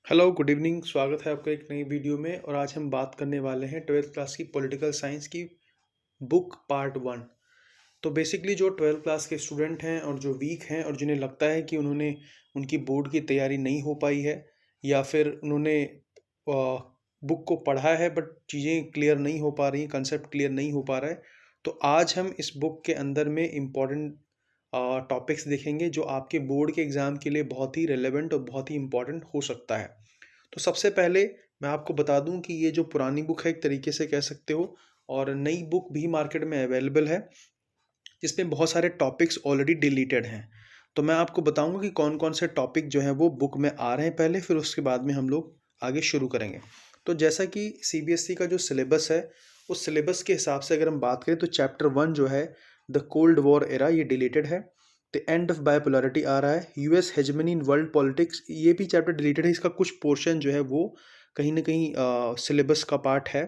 Hello good evening. स्वागत है आपका एक नई वीडियो में। और आज हम बात करने वाले हैं ट्वेल्थ क्लास की पॉलिटिकल साइंस की बुक पार्ट वन। तो बेसिकली जो ट्वेल्थ क्लास के स्टूडेंट हैं और जो वीक हैं और जिन्हें लगता है कि उनकी बोर्ड की तैयारी नहीं हो पाई है या फिर उन्होंने बुक को पढ़ा है बट चीज़ें क्लियर नहीं हो पा रही, कंसेप्ट क्लियर नहीं हो पा रहा है, तो आज हम इस बुक के अंदर में इम्पॉर्टेंट टॉपिक्स देखेंगे जो आपके बोर्ड के एग्ज़ाम के लिए बहुत ही रेलेवेंट और बहुत ही इम्पॉर्टेंट हो सकता है। तो सबसे पहले मैं आपको बता दूं कि ये जो पुरानी बुक है एक तरीके से कह सकते हो, और नई बुक भी मार्केट में अवेलेबल है जिसमें बहुत सारे टॉपिक्स ऑलरेडी डिलीटेड हैं। तो मैं आपको बताऊंगा कि कौन कौन से टॉपिक जो हैं वो बुक में आ रहे हैं पहले, फिर उसके बाद में हम लोग आगे शुरू करेंगे। तो जैसा कि सीबीएसई का जो सिलेबस है उस सिलेबस के हिसाब से अगर हम बात करें तो चैप्टर वन जो है द कोल्ड वॉर एरा, ये डिलीटेड है। द एंड ऑफ बायोपोलैरिटी आ रहा है। US hegemony in world politics, ये भी चैप्टर डिलीटेड है। इसका कुछ पोर्शन जो है वो कहीं ना कहीं सिलेबस का पार्ट है,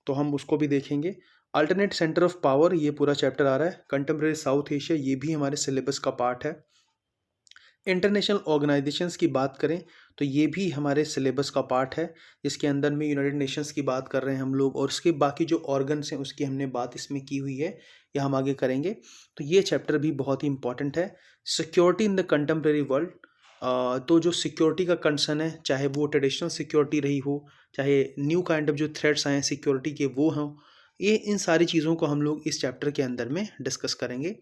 तो हम उसको भी देखेंगे। अल्टरनेट सेंटर ऑफ पावर, ये पूरा चैप्टर आ रहा है। कंटेम्प्रेरी साउथ एशिया, ये भी हमारे सिलेबस का पार्ट है। इंटरनेशनल ऑर्गेनाइजेशंस की बात करें तो ये भी हमारे सिलेबस का पार्ट है, जिसके अंदर में यूनाइटेड नेशंस की बात कर रहे हैं हम लोग, और उसके बाकी जो ऑर्गन्स हैं उसकी हमने बात इसमें की हुई है, या हम आगे करेंगे। तो ये चैप्टर भी बहुत ही इंपॉर्टेंट है। Security in the contemporary world, तो जो सिक्योरिटी का कंसर्न है, चाहे वो ट्रेडिशनल सिक्योरिटी रही हो, चाहे न्यू काइंड ऑफ जो थ्रेट्स आए हैं सिक्योरिटी के वो हों, ये इन सारी चीज़ों को हम लोग इस चैप्टर के अंदर में डिस्कस करेंगे।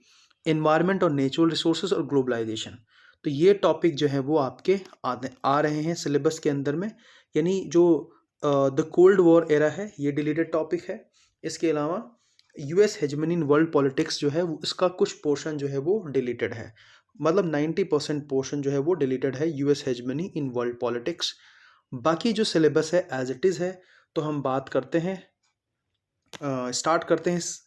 एनवायरनमेंट और नेचुरल रिसोर्सेज और ग्लोबलाइजेशन, तो ये टॉपिक जो है वो आपके आ रहे हैं सिलेबस के अंदर में। यानी जो द कोल्ड वॉर एरा है ये डिलीटेड टॉपिक है। इसके अलावा US hegemony in world politics जो है इसका कुछ पोर्शन जो है वो डिलीटेड है। मतलब 90% पोर्शन जो है वो डिलीटेड है US hegemony in world politics. बाकी जो सिलेबस है एज इट इज़ है। तो हम बात करते हैं, स्टार्ट करते हैं इस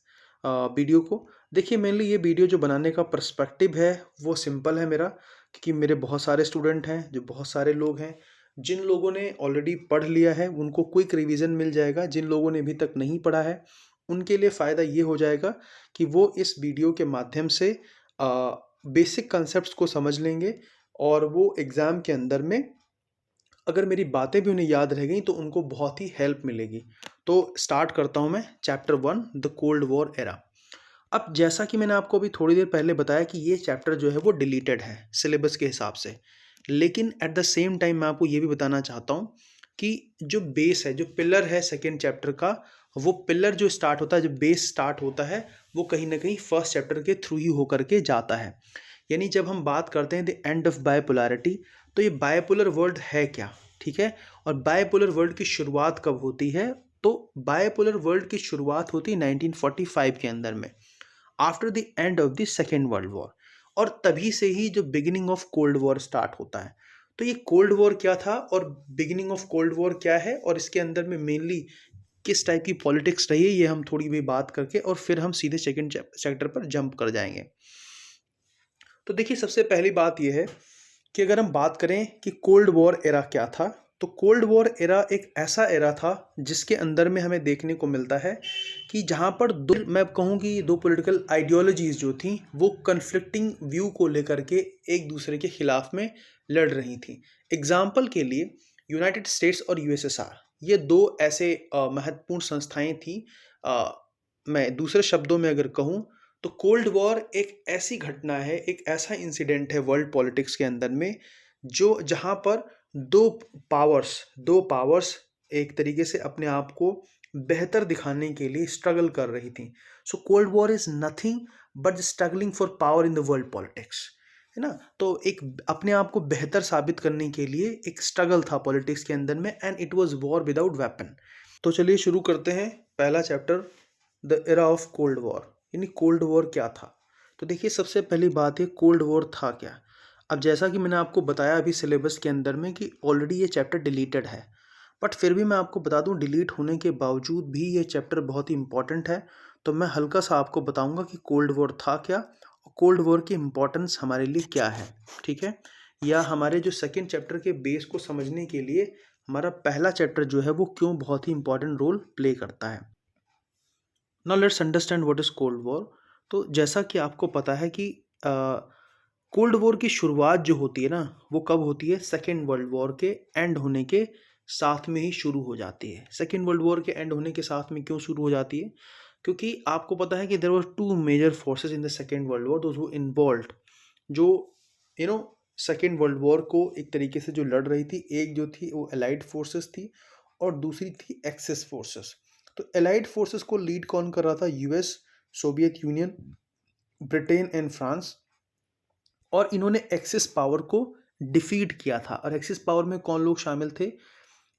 वीडियो को। देखिए, मेनली ये वीडियो जो बनाने का पर्सपेक्टिव है वो सिंपल है मेरा, क्योंकि मेरे बहुत सारे स्टूडेंट हैं, जो बहुत सारे लोग हैं जिन लोगों ने ऑलरेडी पढ़ लिया है उनको क्विक रिवीजन मिल जाएगा। जिन लोगों ने अभी तक नहीं पढ़ा है उनके लिए फ़ायदा ये हो जाएगा कि वो इस वीडियो के माध्यम से बेसिक कंसेप्ट्स को समझ लेंगे, और वो एग्ज़ाम के अंदर में अगर मेरी बातें भी उन्हें याद रह गई तो उनको बहुत ही हेल्प मिलेगी। तो स्टार्ट करता हूँ मैं chapter one, the cold war era. अब जैसा कि मैंने आपको अभी थोड़ी देर पहले बताया कि ये चैप्टर जो है वो डिलीटेड है सिलेबस के हिसाब से, लेकिन एट द सेम टाइम मैं आपको ये भी बताना चाहता हूँ कि जो बेस है, जो पिलर है सेकेंड चैप्टर का, वो पिलर जो स्टार्ट होता है, जो बेस स्टार्ट होता है, वो कहीं ना कहीं फर्स्ट चैप्टर के थ्रू ही होकर के जाता है। यानी जब हम बात करते हैं द एंड ऑफ बायोपोलैरिटी, तो ये बायोपोलर वर्ल्ड है क्या, ठीक है, और बायोपोलर वर्ल्ड की शुरुआत कब होती है? तो बायोपोलर वर्ल्ड की शुरुआत होती है 1945 के अंदर में, after the end of the second world war, और तभी से ही जो beginning of cold war start होता है। तो ये कोल्ड वॉर क्या था और बिगिनिंग ऑफ कोल्ड वॉर क्या है, और इसके अंदर में मेनली किस टाइप की पॉलिटिक्स रही है, ये हम थोड़ी भी बात करके और फिर हम सीधे सेकेंड चैप्टर पर जंप कर जाएंगे। तो देखिए, सबसे पहली बात यह है कि अगर हम बात करें कि कोल्ड वॉर एरा क्या था, तो कोल्ड वॉर एरा एक ऐसा एरा था जिसके अंदर में हमें देखने को मिलता है कि जहाँ पर दो, मैं कहूँ कि दो पॉलिटिकल आइडियोलॉजीज जो थी वो कन्फ्लिक्टिंग व्यू को लेकर के एक दूसरे के खिलाफ में लड़ रही थी। एग्जाम्पल के लिए यूनाइटेड स्टेट्स और यूएसएसआर, ये दो ऐसे महत्वपूर्ण संस्थाएं थी। मैं दूसरे शब्दों में अगर कहूँ तो कोल्ड वॉर एक ऐसी घटना है, एक ऐसा इंसिडेंट है वर्ल्ड पॉलिटिक्स के अंदर में, जो जहाँ पर दो पावर्स एक तरीके से अपने आप को बेहतर दिखाने के लिए स्ट्रगल कर रही थी। So cold war is nothing but struggling for power in the world politics, है ना। तो एक अपने आप को बेहतर साबित करने के लिए एक स्ट्रगल था पॉलिटिक्स के अंदर में, and it was war without weapon. तो चलिए शुरू करते हैं पहला chapter, the era of cold war, यानी कोल्ड वॉर क्या था। तो देखिए, सबसे पहली बात है कोल्ड वॉर था क्या। अब जैसा कि मैंने आपको बताया अभी सिलेबस के अंदर में कि ऑलरेडी ये चैप्टर डिलीटेड है, बट फिर भी मैं आपको बता दूं डिलीट होने के बावजूद भी ये चैप्टर बहुत ही इंपॉर्टेंट है। तो मैं हल्का सा आपको बताऊंगा कि कोल्ड वॉर था क्या और कोल्ड वॉर की इम्पोर्टेंस हमारे लिए क्या है, ठीक है, या हमारे जो सेकेंड चैप्टर के बेस को समझने के लिए हमारा पहला चैप्टर जो है वो क्यों बहुत ही इंपॉर्टेंट रोल प्ले करता है। Now let's understand what is cold war. तो जैसा कि आपको पता है कि कोल्ड वॉर की शुरुआत जो होती है ना, वो कब होती है? सेकेंड वर्ल्ड वॉर के एंड होने के साथ में ही शुरू हो जाती है। सेकेंड वर्ल्ड वॉर के एंड होने के साथ में क्यों शुरू हो जाती है? क्योंकि आपको पता है कि there were two major forces in the second world war those who involved, जो you know second world war को एक तरीके से जो लड़ रही थी, एक जो थी वो एलाइड फोर्सेस थी और दूसरी थी एक्सेस फोर्सेस। तो एलाइड फोर्सेस को लीड कौन कर रहा था? US, Soviet union, Britain and France. और इन्होंने एक्सिस पावर को डिफीट किया था। और एक्सिस पावर में कौन लोग शामिल थे?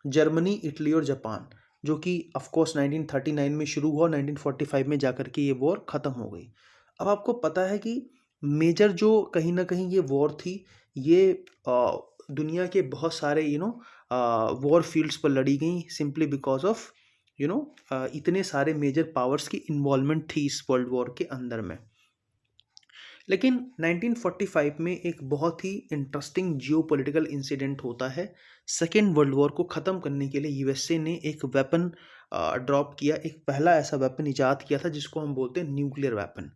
जर्मनी, इटली और जापान, जो कि ऑफ कोर्स 1939 में शुरू हुआ, 1945 में जाकर के ये वॉर ख़त्म हो गई। अब आपको पता है कि मेजर जो कहीं ना कहीं ये वॉर थी, ये दुनिया के बहुत सारे वॉर फील्ड्स पर लड़ी गई, सिंपली बिकॉज ऑफ इतने सारे मेजर पावर्स की इन्वॉल्वमेंट थी इस वर्ल्ड वॉर के अंदर में। लेकिन 1945 में एक बहुत ही इंटरेस्टिंग जियोपॉलिटिकल इंसिडेंट होता है। सेकेंड वर्ल्ड वॉर को ख़त्म करने के लिए यूएसए ने एक वेपन ड्रॉप किया, एक पहला ऐसा वेपन इजाद किया था जिसको हम बोलते हैं न्यूक्लियर वेपन।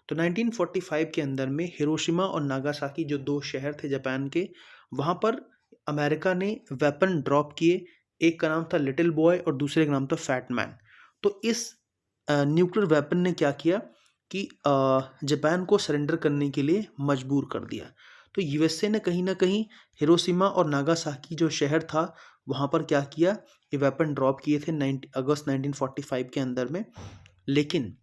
तो 1945 के अंदर में हिरोशिमा और नागासाकी जो दो शहर थे जापान के, वहाँ पर अमेरिका ने वेपन ड्रॉप किए। एक का नाम था लिटिल बॉय और दूसरे का नाम था फैट मैन। तो इस न्यूक्लियर वेपन ने क्या किया कि जापान को सरेंडर करने के लिए मजबूर कर दिया। तो यूएसए ने कहीं ना कहीं हिरोशिमा और नागासाकी जो शहर था वहाँ पर क्या किया, ये वेपन ड्रॉप किए थे अगस्त 1945 के अंदर में। लेकिन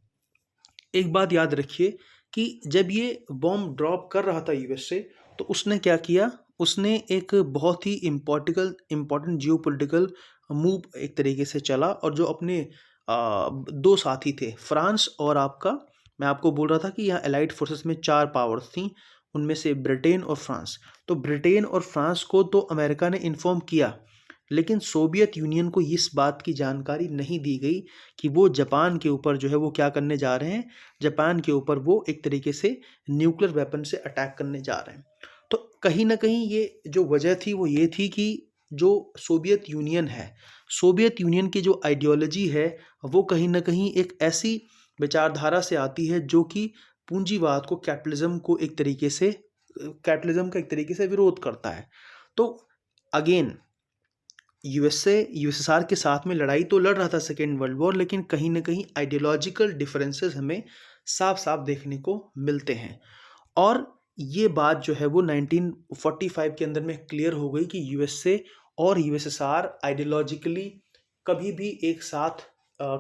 एक बात याद रखिए कि जब ये बॉम्ब ड्रॉप कर रहा था यूएसए, तो उसने क्या किया, उसने एक बहुत ही इम्पोर्टेंट जियोपॉलिटिकल मूव एक तरीके से चला। और जो अपने दो साथी थे, फ्रांस और मैं आपको बोल रहा था कि यहाँ एलाइड फोर्सेस में 4 पावर्स थी, उनमें से ब्रिटेन और फ्रांस। तो ब्रिटेन और फ्रांस को तो अमेरिका ने इन्फॉर्म किया, लेकिन सोवियत यूनियन को इस बात की जानकारी नहीं दी गई कि वो जापान के ऊपर जो है वो क्या करने जा रहे हैं। जापान के ऊपर वो एक तरीके से न्यूक्लियर वेपन से अटैक करने जा रहे हैं। तो कहीं ना कहीं ये जो वजह थी वो ये थी कि जो सोवियत यूनियन है, सोवियत यूनियन की जो आइडियोलॉजी है वो कहीं ना कहीं एक ऐसी विचारधारा से आती है जो कि पूंजीवाद को, कैपिटलिज्म का एक तरीके से विरोध करता है। तो अगेन यूएसएसआर के साथ में लड़ाई तो लड़ रहा था सेकेंड वर्ल्ड वॉर, लेकिन कहीं ना कहीं आइडियोलॉजिकल डिफरेंसेस हमें साफ साफ देखने को मिलते हैं। और ये बात जो है वो 1945 के अंदर में क्लियर हो गई कि यूएसए और यूएसएसआर आइडियोलॉजिकली कभी भी एक साथ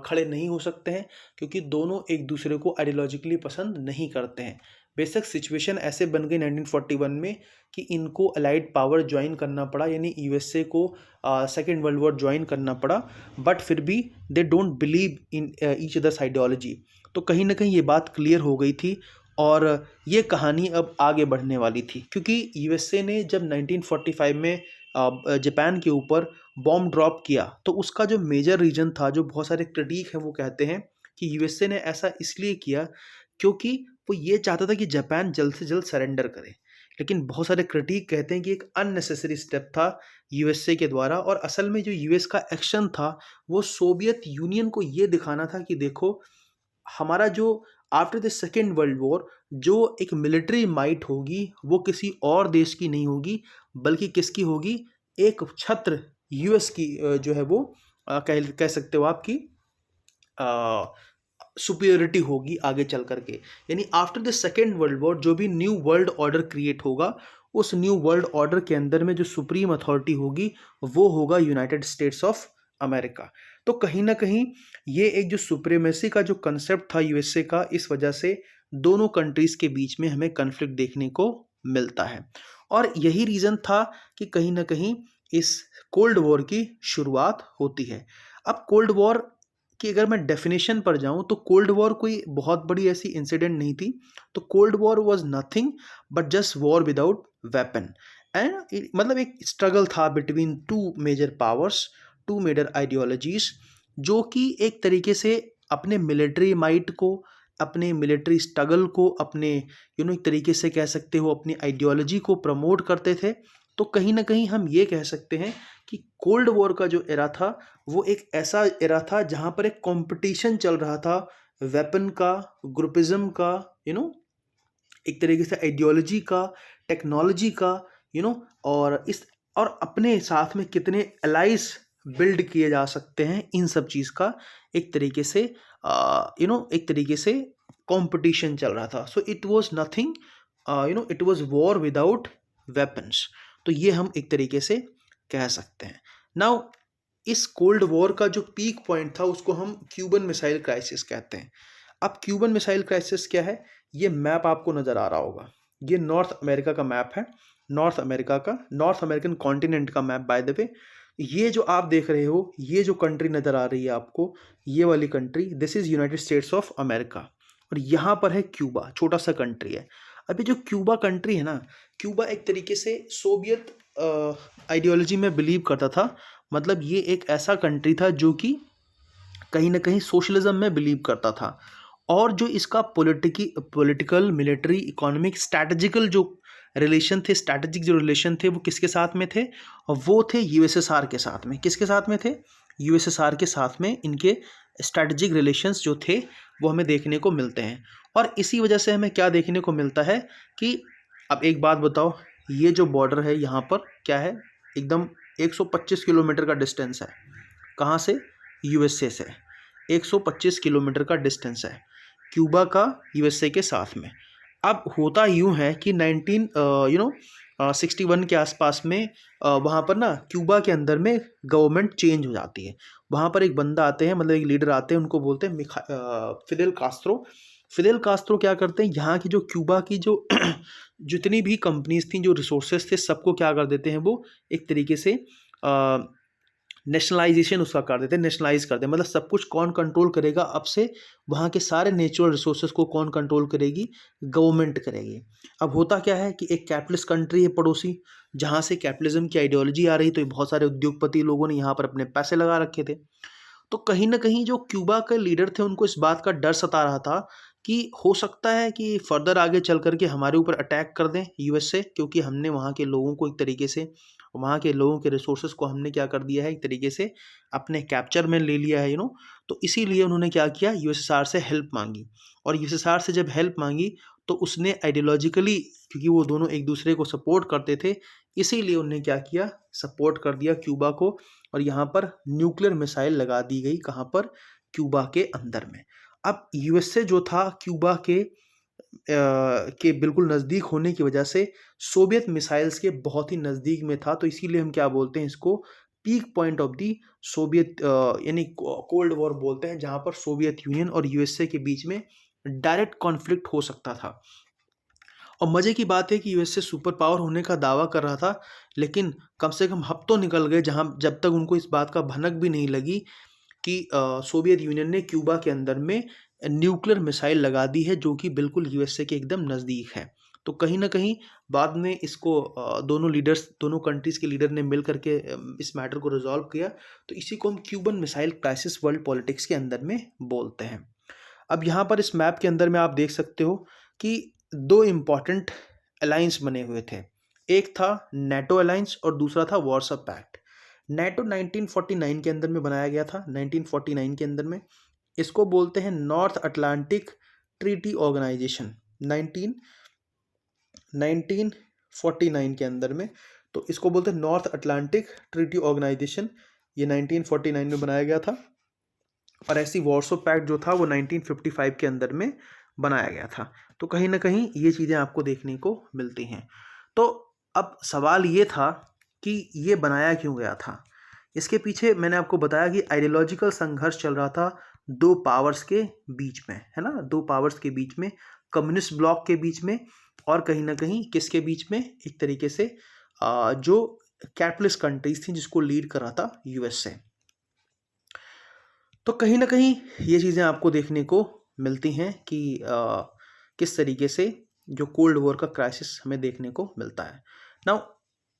खड़े नहीं हो सकते हैं, क्योंकि दोनों एक दूसरे को आइडियोलॉजिकली पसंद नहीं करते हैं। बेसिक सिचुएशन ऐसे बन गई 1941 में कि इनको अलाइड पावर ज्वाइन करना पड़ा, यानी यूएसए को सेकेंड वर्ल्ड वॉर ज्वाइन करना पड़ा, बट फिर भी they don't believe in each others ideology. तो कहीं ना कहीं ये बात क्लियर हो गई थी और ये कहानी अब आगे बढ़ने वाली थी, क्योंकि यूएसए ने जब 1945 में जापान के ऊपर बॉम्ब ड्रॉप किया, तो उसका जो मेजर रीजन था, जो बहुत सारे क्रिटिक हैं वो कहते हैं कि यूएसए ने ऐसा इसलिए किया क्योंकि वो ये चाहता था कि जापान जल्द से जल्द सरेंडर करे। लेकिन बहुत सारे क्रिटिक कहते हैं कि एक अननेसेसरी स्टेप था यूएसए के द्वारा, और असल में जो यूएस का एक्शन था वो सोवियत यूनियन को ये दिखाना था कि देखो, हमारा जो after the second world war जो एक मिलिट्री माइट होगी वो किसी और देश की नहीं होगी, बल्कि किसकी होगी? एक छत्र यूएस की जो है वो कह सकते हो आपकी सुपीरियरिटी होगी आगे चल करके। यानी after the second world war जो भी न्यू वर्ल्ड ऑर्डर क्रिएट होगा, उस न्यू वर्ल्ड ऑर्डर के अंदर में जो सुप्रीम अथॉरिटी होगी वो होगा यूनाइटेड स्टेट्स ऑफ अमेरिका। तो कहीं ना कहीं ये एक जो सुप्रीमेसी का जो कंसेप्ट था यूएसए का, इस वजह से दोनों कंट्रीज के बीच में हमें कन्फ्लिक्ट देखने को मिलता है। और यही रीज़न था कि कहीं ना कहीं इस कोल्ड वॉर की शुरुआत होती है। अब कोल्ड वॉर की अगर मैं डेफिनेशन पर जाऊं तो कोल्ड वॉर कोई बहुत बड़ी ऐसी इंसिडेंट नहीं थी। तो cold war was nothing but just war without weapon, and मतलब एक स्ट्रगल था between two major powers, two major ideologies, जो कि एक तरीके से अपने मिलिट्री माइट को, अपने मिलिट्री स्ट्रगल को, अपने एक तरीके से कह सकते हो अपनी आइडियोलॉजी को प्रमोट करते थे। तो कहीं ना कहीं हम ये कह सकते हैं कि कोल्ड वॉर का जो एरा था वो एक ऐसा एरा था जहाँ पर एक कंपटीशन चल रहा था वेपन का, ग्रुपिज्म का, एक तरीके से आइडियोलॉजी का, टेक्नोलॉजी का, और अपने साथ में कितने एलाइज बिल्ड किए जा सकते हैं, इन सब चीज़ का एक तरीके से एक तरीके से कंपटीशन चल रहा था. So it was nothing, it was war without weapons. तो ये हम एक तरीके से कह सकते हैं. नाउ इस कोल्ड वॉर का जो पीक पॉइंट था उसको हम क्यूबन मिसाइल क्राइसिस कहते हैं. अब क्यूबन मिसाइल क्राइसिस क्या है? ये मैप आपको नज़र आ रहा होगा. ये नॉर्थ अमेरिका का मैप है, नॉर्थ अमेरिकन कॉन्टिनेंट का मैप बाय द वे. ये जो आप देख रहे हो, ये जो कंट्री नज़र आ रही है आपको, ये वाली country, this is United states of America. और यहाँ पर है क्यूबा, छोटा सा कंट्री है. अभी जो क्यूबा कंट्री है ना, क्यूबा एक तरीके से सोवियत आइडियोलॉजी में बिलीव करता था. मतलब ये एक ऐसा कंट्री था जो कि कहीं ना कहीं सोशलिज्म में बिलीव करता था. और जो इसका पॉलिटिकल, मिलिट्री, इकोनॉमिक, स्ट्रैटेजिक जो रिलेशन थे वो किसके साथ में थे? वो थे यूएसएसआर के साथ में. किसके साथ में थे? यूएसएसआर के साथ में इनके स्ट्रैटेजिक रिलेशंस जो थे वो हमें देखने को मिलते हैं. और इसी वजह से हमें क्या देखने को मिलता है कि अब एक बात बताओ, ये जो बॉर्डर है यहाँ पर क्या है? एकदम 125 किलोमीटर का डिस्टेंस है. कहाँ से? यूएसए से 125 किलोमीटर का डिस्टेंस है क्यूबा का यूएसए के साथ में. अब होता यूँ है कि 1961 के आसपास में वहाँ पर ना क्यूबा के अंदर में गवर्नमेंट चेंज हो जाती है. वहाँ पर एक बंदा आते हैं, मतलब एक लीडर आते हैं, उनको बोलते हैं फिदेल कास्त्रो. फिदेल कास्त्रो क्या करते हैं, यहाँ की जो क्यूबा की जो जितनी भी कंपनीज थी, जो रिसोर्सेज थे, सबको क्या कर देते हैं, वो एक तरीके से नेशनलाइजेशन उसका कर देते हैं, नेशनलाइज करते हैं. मतलब सब कुछ कौन कंट्रोल करेगा? अब से वहाँ के सारे नेचुरल रिसोर्सेज को कौन कंट्रोल करेगी? गवर्नमेंट करेगी. अब होता क्या है कि एक कैपिटलिस्ट कंट्री है पड़ोसी, जहाँ से कैपिटलिज्म की आइडियोलॉजी आ रही, तो बहुत सारे उद्योगपति लोगों ने यहाँ पर अपने पैसे लगा रखे थे. तो कहीं ना कहीं जो क्यूबा के लीडर थे उनको इस बात का डर सता रहा था कि हो सकता है कि फर्दर आगे चल करके हमारे ऊपर अटैक कर दें यूएसए, क्योंकि हमने वहाँ के लोगों को एक तरीके से, वहाँ के लोगों के रिसोर्सेज को हमने क्या कर दिया है, एक तरीके से अपने कैप्चर में ले लिया है. तो इसीलिए उन्होंने क्या किया, यूएसएसआर से हेल्प मांगी. और यूएसएसआर से जब हेल्प मांगी तो उसने आइडियोलॉजिकली, क्योंकि वो दोनों एक दूसरे को सपोर्ट करते थे, इसीलिए उन्होंने क्या किया, सपोर्ट कर दिया क्यूबा को. और यहाँ पर न्यूक्लियर मिसाइल लगा दी गई. कहाँ पर? क्यूबा के अंदर में. अब यूएसए जो था क्यूबा के बिल्कुल नज़दीक होने की वजह से सोवियत मिसाइल्स के बहुत ही नज़दीक में था. तो इसीलिए हम क्या बोलते हैं इसको, peak point of the Soviet, यानी कोल्ड वॉर बोलते हैं, जहाँ पर सोवियत यूनियन और यूएसए के बीच में डायरेक्ट कॉन्फ्लिक्ट हो सकता था. और मज़े की बात है कि यूएसए सुपर पावर होने का दावा कर रहा था, लेकिन कम से कम हफ्तों निकल गए जब तक उनको इस बात का भनक भी नहीं लगी कि सोवियत यूनियन ने क्यूबा के अंदर में न्यूक्लियर मिसाइल लगा दी है, जो कि बिल्कुल यूएसए के एकदम नज़दीक है. तो कहीं ना कहीं बाद में इसको दोनों कंट्रीज़ के लीडर ने मिल करके इस मैटर को रिजॉल्व किया. तो इसी को हम Cuban missile crisis world politics के अंदर में बोलते हैं. अब यहाँ पर इस मैप के अंदर में आप देख सकते हो कि दो इम्पॉर्टेंट अलायंस बने हुए थे. एक था नेटो अलायंस और दूसरा था वार्सो पैक्ट. नेटो 1949 के अंदर में बनाया गया था. 1949 के अंदर में इसको बोलते हैं नॉर्थ अटलांटिक ट्रीटी ऑर्गेनाइजेशन. 1949 के अंदर में, तो इसको बोलते हैं नॉर्थ अटलांटिक ट्रीटी ऑर्गेनाइजेशन. ये 1949 में बनाया गया था. और ऐसी वार्सो पैक्ट जो था वो 1955 के अंदर में बनाया गया था. तो कहीं ना कहीं ये चीज़ें आपको देखने को मिलती हैं. तो अब सवाल ये था कि ये बनाया क्यों गया था. इसके पीछे मैंने आपको बताया कि आइडियोलॉजिकल संघर्ष चल रहा था दो पावर्स के बीच में, है ना, दो पावर्स के बीच में, कम्युनिस्ट ब्लॉक के बीच में, और कहीं ना कहीं किसके बीच में, एक तरीके से जो कैपिटलिस्ट कंट्रीज थी जिसको लीड कर रहा था यूएसए. तो कहीं ना कहीं ये चीज़ें आपको देखने को मिलती हैं कि किस तरीके से जो कोल्ड वॉर का क्राइसिस हमें देखने को मिलता है. नाउ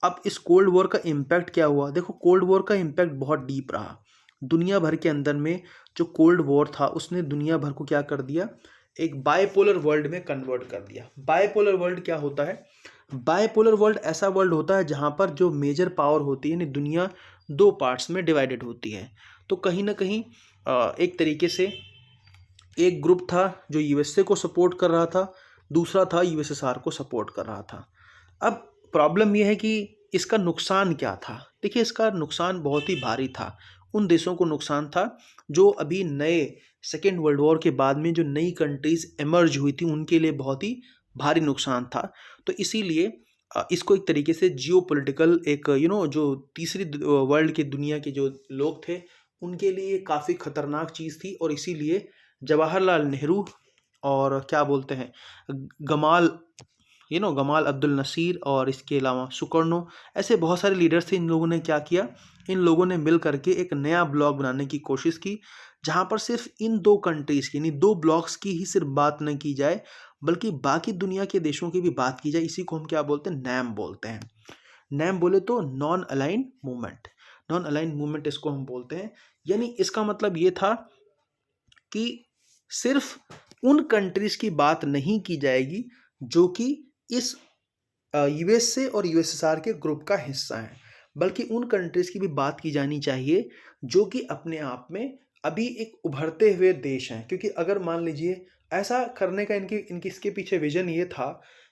अब इस कोल्ड वॉर का इम्पैक्ट क्या हुआ? देखो, कोल्ड वॉर का इम्पैक्ट बहुत डीप रहा. दुनिया भर के अंदर में जो कोल्ड वॉर था उसने दुनिया भर को क्या कर दिया, एक बायपोलर वर्ल्ड में कन्वर्ट कर दिया. बायपोलर वर्ल्ड क्या होता है? बायपोलर वर्ल्ड ऐसा वर्ल्ड होता है जहाँ पर जो मेजर पावर होती है, यानी दुनिया दो पार्ट्स में डिवाइडेड होती है. तो कहीं ना कहीं एक तरीके से एक ग्रुप था जो यूएसए को सपोर्ट कर रहा था, दूसरा था यूएसएसआर को सपोर्ट कर रहा था। अब प्रॉब्लम यह है कि इसका नुकसान क्या था। देखिए, इसका नुकसान बहुत ही भारी था। उन देशों को नुकसान था जो अभी नए सेकेंड वर्ल्ड वॉर के बाद में जो नई कंट्रीज इमर्ज हुई थी, उनके लिए बहुत ही भारी नुकसान था। तो इसीलिए इसको एक तरीके से जियो पॉलिटिकल एक जो तीसरी वर्ल्ड की दुनिया के जो लोग थे, उनके लिए काफ़ी खतरनाक चीज़ थी। और इसीलिए जवाहरलाल नेहरू और क्या बोलते हैं, गमाल गमाल अब्दुल नसीर और इसके अलावा सुकर्णो, ऐसे बहुत सारे लीडर्स थे। इन लोगों ने क्या किया, इन लोगों ने मिल करके एक नया ब्लॉक बनाने की कोशिश की, जहाँ पर सिर्फ इन दो कंट्रीज़ की, यानी दो ब्लॉक्स की ही सिर्फ बात न की जाए, बल्कि बाकी दुनिया के देशों की भी बात की जाए। इसी को हम क्या बोलते हैं, नैम बोलते हैं। नैम बोले तो non align movement. Non align movement इसको हम बोलते हैं। यानी इसका मतलब ये था कि सिर्फ उन कंट्रीज़ की बात नहीं की जाएगी जो कि इस यूएसए और यूएसएसआर के ग्रुप का हिस्सा है, बल्कि उन कंट्रीज़ की भी बात की जानी चाहिए जो कि अपने आप में अभी एक उभरते हुए देश हैं। क्योंकि अगर मान लीजिए, ऐसा करने का इनकी इनकी इसके पीछे विजन ये था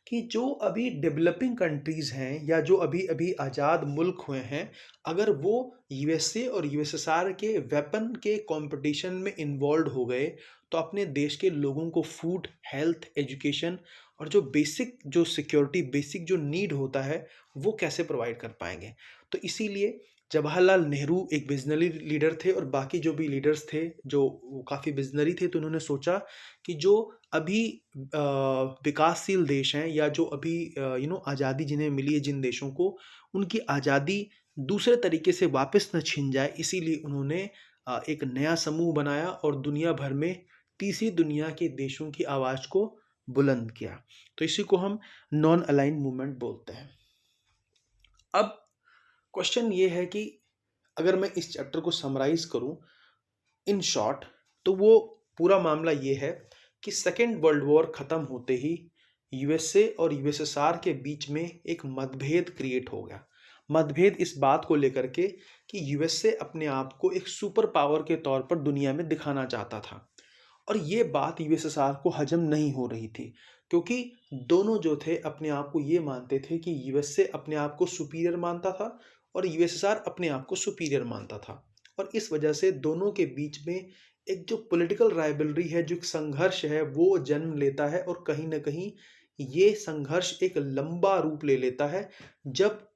कि जो अभी डेवलपिंग कंट्रीज़ हैं या जो अभी अभी आज़ाद मुल्क हुए हैं, अगर वो यूएसए और यूएसएसआर के वेपन के कंपटीशन में इन्वॉल्व हो गए, तो अपने देश के लोगों को फूड, हेल्थ, एजुकेशन और जो बेसिक जो सिक्योरिटी, बेसिक जो नीड होता है, वो कैसे प्रोवाइड कर पाएंगे। तो इसीलिए जवाहरलाल नेहरू एक विजनरी लीडर थे और बाकी जो भी लीडर्स थे जो काफ़ी विजनरी थे, तो उन्होंने सोचा कि जो अभी विकासशील देश हैं या जो अभी आज़ादी जिन्हें मिली है, जिन देशों को, उनकी आज़ादी दूसरे तरीके से वापस न छिन जाए, इसीलिए उन्होंने एक नया समूह बनाया और दुनिया भर में तीसरी दुनिया के देशों की आवाज़ को बुलंद किया। तो इसी को हम नॉन अलाइन मूवमेंट बोलते हैं। अब क्वेश्चन ये है कि अगर मैं इस चैप्टर को समराइज करूं इन शॉर्ट, तो वो पूरा मामला ये है कि सेकेंड वर्ल्ड वॉर ख़त्म होते ही यूएसए और यूएसएसआर के बीच में एक मतभेद क्रिएट हो गया। मतभेद इस बात को लेकर के कि यूएसए अपने आप को एक सुपर पावर के तौर पर दुनिया में दिखाना चाहता था, और ये बात यूएसएसआर को हजम नहीं हो रही थी, क्योंकि दोनों जो थे अपने आप को ये मानते थे कि यूएसए अपने आप को सुपीरियर मानता था और यूएसएसआर अपने आप को सुपीरियर मानता था। और इस वजह से दोनों के बीच में एक जो पॉलिटिकल राइवलरी है, जो एक संघर्ष है, वो जन्म लेता है। और कहीं ना कहीं ये संघर्ष एक लंबा रूप ले लेता है जब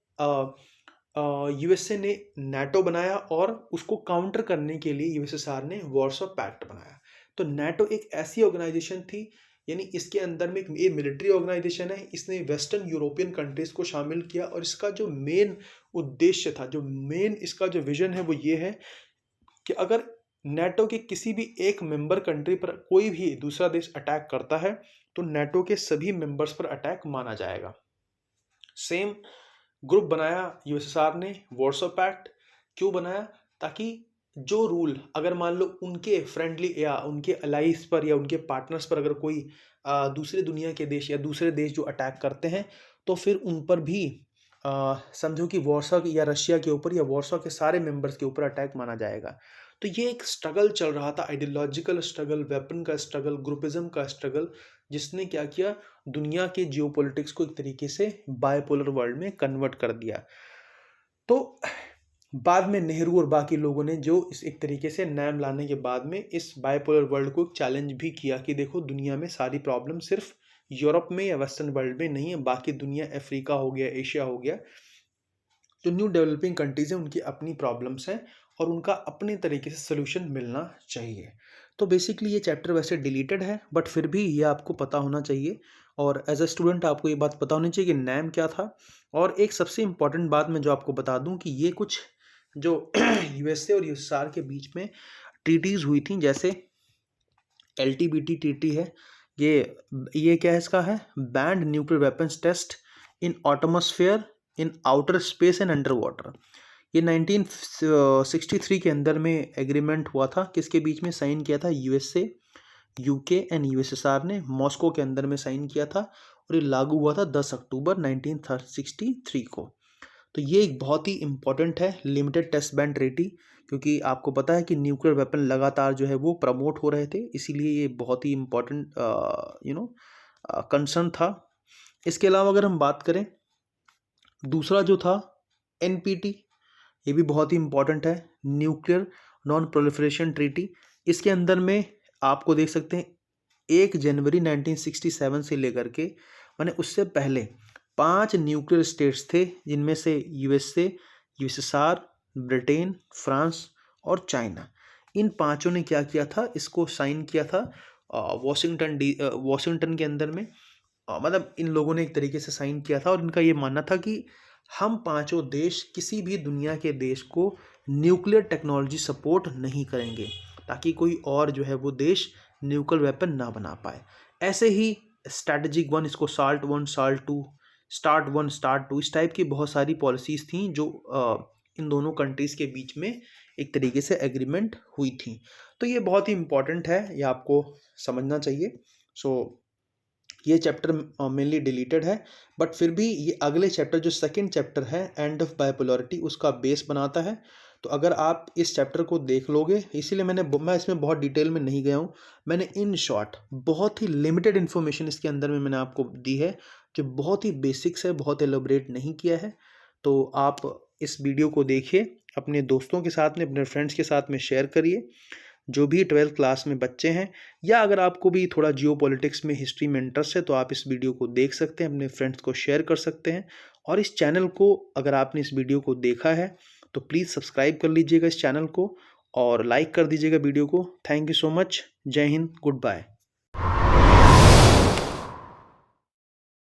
यूएसए ने नाटो बनाया और उसको काउंटर करने के लिए यूएसएसआर ने वार्सो पैक्ट बनाया। तो नाटो एक ऐसी ऑर्गेनाइजेशन थी, यानी इसके अंदर में ये मिलिट्री ऑर्गेनाइजेशन है, इसने वेस्टर्न यूरोपियन कंट्रीज को शामिल किया। और इसका जो मेन उद्देश्य था, जो मेन इसका जो विजन है, वो ये है कि अगर नाटो के किसी भी एक मेंबर कंट्री पर कोई भी दूसरा देश अटैक करता है, तो नाटो के सभी मेंबर्स पर अटैक माना जाएगा। सेम ग्रुप बनाया यूएसएसआर ने, वार्सो पैक्ट। क्यों बनाया? ताकि जो रूल, अगर मान लो उनके फ्रेंडली या उनके अलाइज पर या उनके पार्टनर्स पर अगर कोई दूसरे दुनिया के देश या दूसरे देश जो अटैक करते हैं, तो फिर उन पर भी समझो कि वार्सो या रशिया के ऊपर या वार्सो के सारे मेंबर्स के ऊपर अटैक माना जाएगा। तो ये एक स्ट्रगल चल रहा था, आइडियोलॉजिकल स्ट्रगल, वेपन का स्ट्रगल, ग्रुपिज्म का स्ट्रगल, जिसने क्या किया, दुनिया के जियोपॉलिटिक्स को एक तरीके से बायपोलर वर्ल्ड में कन्वर्ट कर दिया। तो बाद में नेहरू और बाकी लोगों ने जो इस एक तरीके से नैम लाने के बाद में इस बायपोलर वर्ल्ड को एक चैलेंज भी किया कि देखो, दुनिया में सारी प्रॉब्लम सिर्फ यूरोप में या वेस्टर्न वर्ल्ड में नहीं है, बाकी दुनिया, अफ्रीका हो गया, एशिया हो गया, जो न्यू डेवलपिंग कंट्रीज हैं, उनकी अपनी प्रॉब्लम्स हैं और उनका अपने तरीके से सोल्यूशन मिलना चाहिए। तो बेसिकली ये चैप्टर वैसे डिलीटेड है, बट फिर भी ये आपको पता होना चाहिए, और एज अ स्टूडेंट आपको ये बात पता होनी चाहिए कि नैम क्या था। और एक सबसे इम्पॉर्टेंट बात मैं जो आपको बता दूं कि ये कुछ जो यूएसए और यूएसएसआर के बीच में ट्रीटीज हुई थी, जैसे एलटीबीटी ट्रीटी है, ये क्या है, इसका है banned nuclear weapons test in atmosphere, in outer space and under water. ये 1963 के अंदर में एग्रीमेंट हुआ था, किसके बीच में साइन किया था, यूएसए, यूके एंड यूएसएसआर ने मॉस्को के अंदर में साइन किया था, और ये लागू हुआ था 10 अक्टूबर 1963 को। तो ये एक बहुत ही इम्पॉर्टेंट है लिमिटेड टेस्ट बैंड ट्रीटी, क्योंकि आपको पता है कि न्यूक्लियर वेपन लगातार जो है वो प्रमोट हो रहे थे, इसीलिए ये बहुत ही इम्पॉर्टेंट कंसर्न था। इसके अलावा अगर हम बात करें, दूसरा जो था एनपीटी, ये भी बहुत ही इम्पॉर्टेंट है, न्यूक्लियर नॉन प्रोलिफरेशन ट्रीटी। इसके अंदर में आपको देख सकते हैं 1 जनवरी 1967 से लेकर के, माने उससे पहले 5 न्यूक्लियर स्टेट्स थे, जिनमें से यूएसए, यूएसएसआर, ब्रिटेन, फ्रांस और चाइना। इन पांचों ने क्या किया था, इसको साइन किया था वॉशिंगटन के अंदर में। मतलब इन लोगों ने एक तरीके से साइन किया था और इनका ये मानना था कि हम पांचों देश किसी भी दुनिया के देश को न्यूक्लियर टेक्नोलॉजी सपोर्ट नहीं करेंगे, ताकि कोई और जो है वो देश न्यूक्लियर वेपन ना बना पाए। ऐसे ही स्ट्रैटेजिक 1, इसको साल्ट 1, साल्ट 2, स्टार्ट 1, स्टार्ट 2, इस टाइप की बहुत सारी पॉलिसीज़ थी जो इन दोनों कंट्रीज़ के बीच में एक तरीके से एग्रीमेंट हुई थी। तो ये बहुत ही इम्पॉर्टेंट है, ये आपको समझना चाहिए। सो ये चैप्टर मेनली डिलीटेड है, बट फिर भी ये अगले चैप्टर जो सेकंड चैप्टर है एंड ऑफ बाइपोलैरिटी, उसका बेस बनाता है। तो अगर आप इस चैप्टर को देख लोगे, इसीलिए मैं इसमें बहुत डिटेल में नहीं गया हूँ। मैंने इन शॉर्ट बहुत ही लिमिटेड इन्फॉर्मेशन इसके अंदर में मैंने आपको दी है, जो बहुत ही बेसिक्स है, बहुत एलोबरेट नहीं किया है। तो आप इस वीडियो को देखिए, अपने दोस्तों के साथ में, अपने फ्रेंड्स के साथ में शेयर करिए, जो भी 12th क्लास में बच्चे हैं, या अगर आपको भी थोड़ा जियोपॉलिटिक्स में, हिस्ट्री में इंटरेस्ट है, तो आप इस वीडियो को देख सकते हैं, अपने फ्रेंड्स को शेयर कर सकते हैं। और इस चैनल को, अगर आपने इस वीडियो को देखा है तो प्लीज़ सब्सक्राइब कर लीजिएगा इस चैनल को और लाइक कर दीजिएगा वीडियो को। Thank you so much. जय हिंद, गुड बाय।